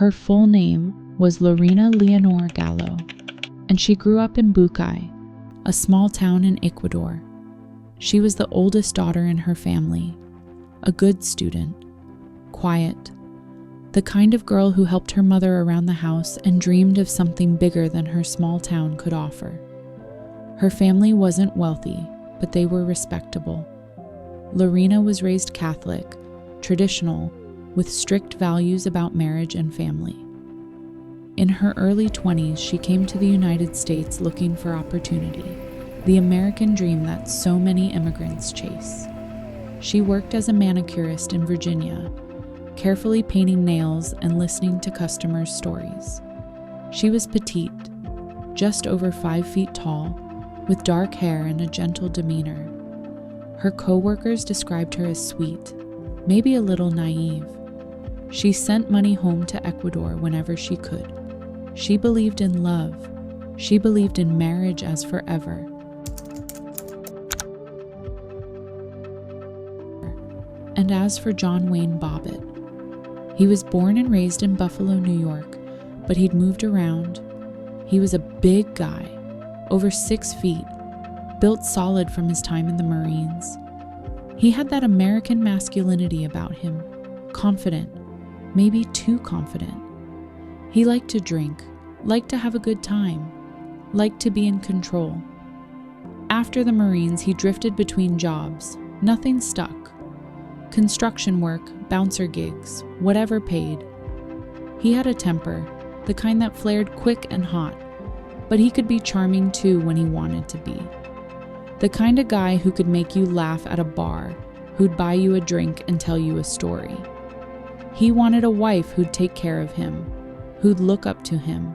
Her full name was Lorena Leonor Gallo, and she grew up in Bucay, a small town in Ecuador. She was the oldest daughter in her family, a good student, quiet, the kind of girl who helped her mother around the house and dreamed of something bigger than her small town could offer. Her family wasn't wealthy, but they were respectable. Lorena was raised Catholic, traditional, with strict values about marriage and family. In her early 20s, she came to the United States looking for opportunity, the American dream that so many immigrants chase. She worked as a manicurist in Virginia, carefully painting nails and listening to customers' stories. She was petite, just over 5 feet tall, with dark hair and a gentle demeanor. Her co-workers described her as sweet, maybe a little naive. She sent money home to Ecuador whenever she could. She believed in love. She believed in marriage as forever. And as for John Wayne Bobbitt, he was born and raised in Buffalo, New York, but he'd moved around. He was a big guy, over 6 feet, built solid from his time in the Marines. He had that American masculinity about him, confident, maybe too confident. He liked to drink, liked to have a good time, liked to be in control. After the Marines, he drifted between jobs. Nothing stuck. Construction work, bouncer gigs, whatever paid. He had a temper, the kind that flared quick and hot, but he could be charming too when he wanted to be. The kind of guy who could make you laugh at a bar, who'd buy you a drink and tell you a story. He wanted a wife who'd take care of him, who'd look up to him.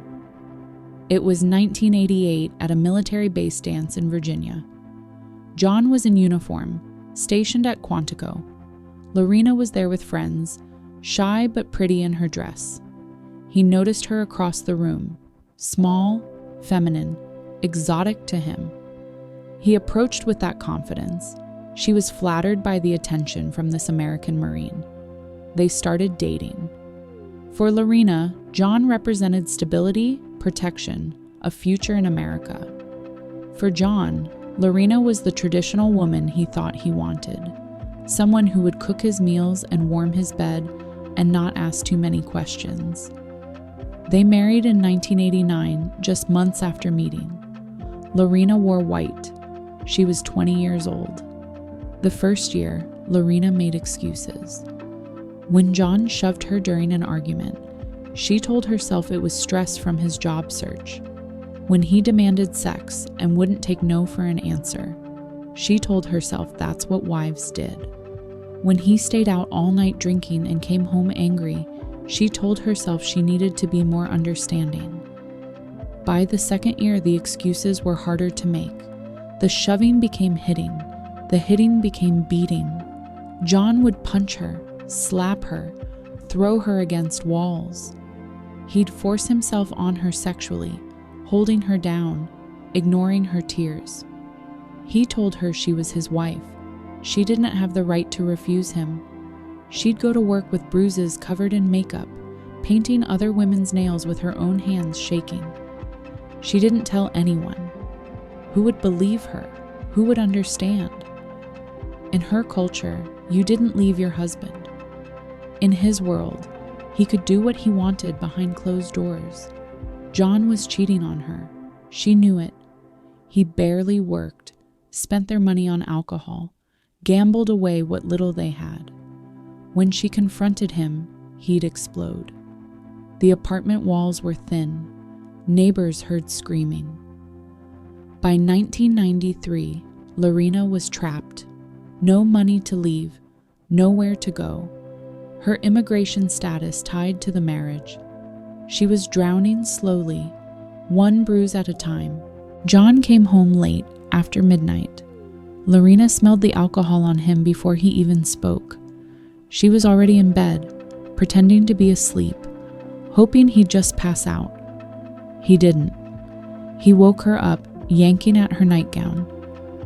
It was 1988 at a military base dance in Virginia. John was in uniform, stationed at Quantico. Lorena was there with friends, shy but pretty in her dress. He noticed her across the room, small, feminine, exotic to him. He approached with that confidence. She was flattered by the attention from this American Marine. They started dating. For Lorena, John represented stability, protection, a future in America. For John, Lorena was the traditional woman he thought he wanted. Someone who would cook his meals and warm his bed and not ask too many questions. They married in 1989, just months after meeting. Lorena wore white. She was 20 years old. The first year, Lorena made excuses. When John shoved her during an argument, she told herself it was stress from his job search. When he demanded sex and wouldn't take no for an answer, she told herself that's what wives did. When he stayed out all night drinking and came home angry, she told herself she needed to be more understanding. By the second year, the excuses were harder to make. The shoving became hitting. The hitting became beating. John would punch her, slap her, throw her against walls. He'd force himself on her sexually, holding her down, ignoring her tears. He told her she was his wife. She didn't have the right to refuse him. She'd go to work with bruises covered in makeup, painting other women's nails with her own hands shaking. She didn't tell anyone. Who would believe her? Who would understand? In her culture, you didn't leave your husband. In his world, he could do what he wanted behind closed doors. John was cheating on her. She knew it. He barely worked, spent their money on alcohol, gambled away what little they had. When she confronted him, he'd explode. The apartment walls were thin. Neighbors heard screaming. By 1993, Lorena was trapped. No money to leave, nowhere to go. Her immigration status tied to the marriage. She was drowning slowly, one bruise at a time. John came home late, after midnight. Lorena smelled the alcohol on him before he even spoke. She was already in bed, pretending to be asleep, hoping he'd just pass out. He didn't. He woke her up, yanking at her nightgown.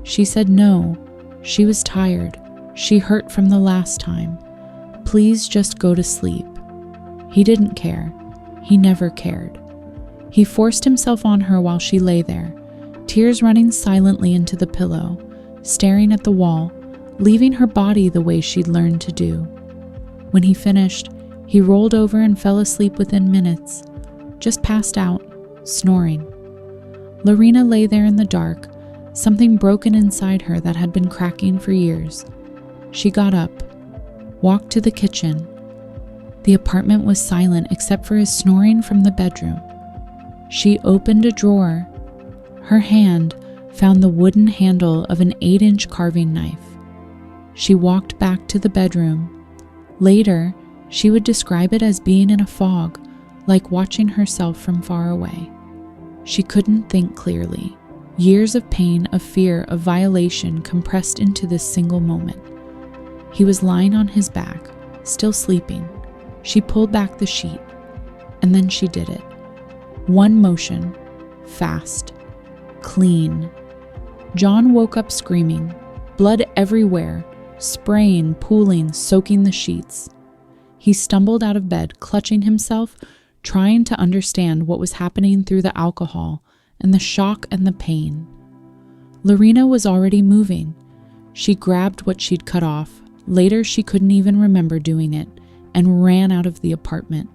She said no. She was tired. She hurt from the last time. Please just go to sleep. He didn't care. He never cared. He forced himself on her while she lay there, tears running silently into the pillow, staring at the wall, leaving her body the way she'd learned to do. When he finished, he rolled over and fell asleep within minutes, just passed out, snoring. Lorena lay there in the dark, something broken inside her that had been cracking for years. She got up, walked to the kitchen. The apartment was silent except for his snoring from the bedroom. She opened a drawer. Her hand found the wooden handle of an 8-inch carving knife. She walked back to the bedroom. Later, she would describe it as being in a fog, like watching herself from far away. She couldn't think clearly. Years of pain, of fear, of violation compressed into this single moment. He was lying on his back, still sleeping. She pulled back the sheet, and then she did it. One motion, fast, clean. John woke up screaming, blood everywhere, spraying, pooling, soaking the sheets. He stumbled out of bed, clutching himself, trying to understand what was happening through the alcohol and the shock and the pain. Lorena was already moving. She grabbed what she'd cut off. Later, she couldn't even remember doing it, and ran out of the apartment.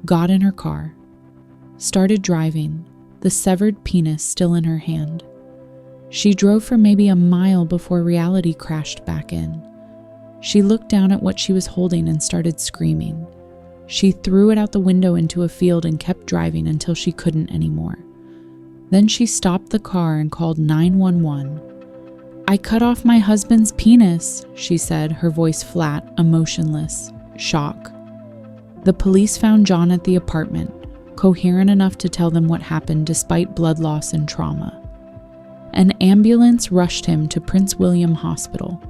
Got in her car. Started driving, the severed penis still in her hand. She drove for maybe a mile before reality crashed back in. She looked down at what she was holding and started screaming. She threw it out the window into a field and kept driving until she couldn't anymore. Then she stopped the car and called 911. "I cut off my husband's penis," she said, her voice flat, emotionless, shock. The police found John at the apartment, coherent enough to tell them what happened despite blood loss and trauma. An ambulance rushed him to Prince William Hospital.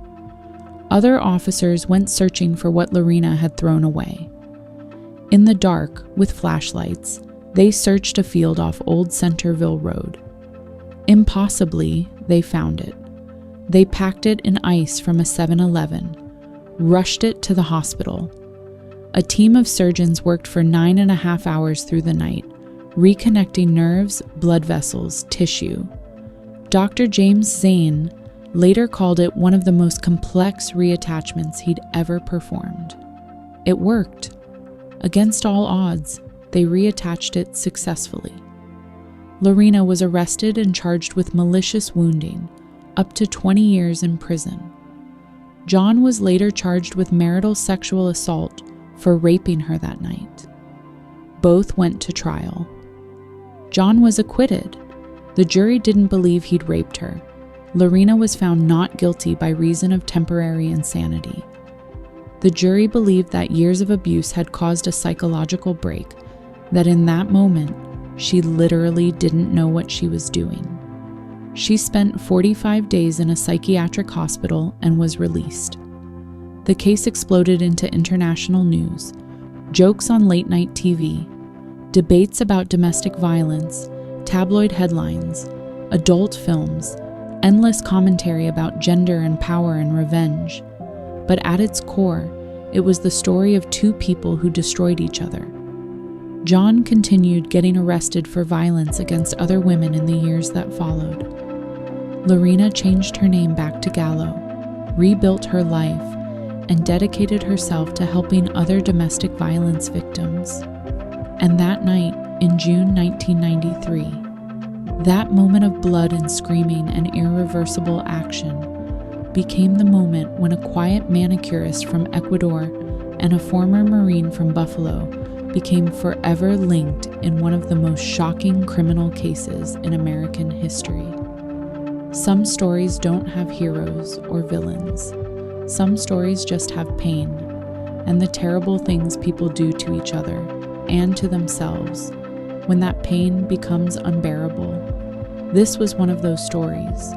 Other officers went searching for what Lorena had thrown away. In the dark, with flashlights, they searched a field off Old Centerville Road. Impossibly, they found it. They packed it in ice from a 7-Eleven, rushed it to the hospital. A team of surgeons worked for 9.5 hours through the night, reconnecting nerves, blood vessels, tissue. Dr. James Zane later called it one of the most complex reattachments he'd ever performed. It worked. Against all odds, they reattached it successfully. Lorena was arrested and charged with malicious wounding, up to 20 years in prison. John was later charged with marital sexual assault for raping her that night. Both went to trial. John was acquitted. The jury didn't believe he'd raped her. Lorena was found not guilty by reason of temporary insanity. The jury believed that years of abuse had caused a psychological break, that in that moment, she literally didn't know what she was doing. She spent 45 days in a psychiatric hospital and was released. The case exploded into international news, jokes on late-night TV, debates about domestic violence, tabloid headlines, adult films, endless commentary about gender and power and revenge. But at its core, it was the story of two people who destroyed each other. John continued getting arrested for violence against other women in the years that followed. Lorena changed her name back to Gallo, rebuilt her life, and dedicated herself to helping other domestic violence victims. And that night, in June 1993, that moment of blood and screaming and irreversible action became the moment when a quiet manicurist from Ecuador and a former Marine from Buffalo became forever linked in one of the most shocking criminal cases in American history. Some stories don't have heroes or villains. Some stories just have pain and the terrible things people do to each other and to themselves when that pain becomes unbearable. This was one of those stories.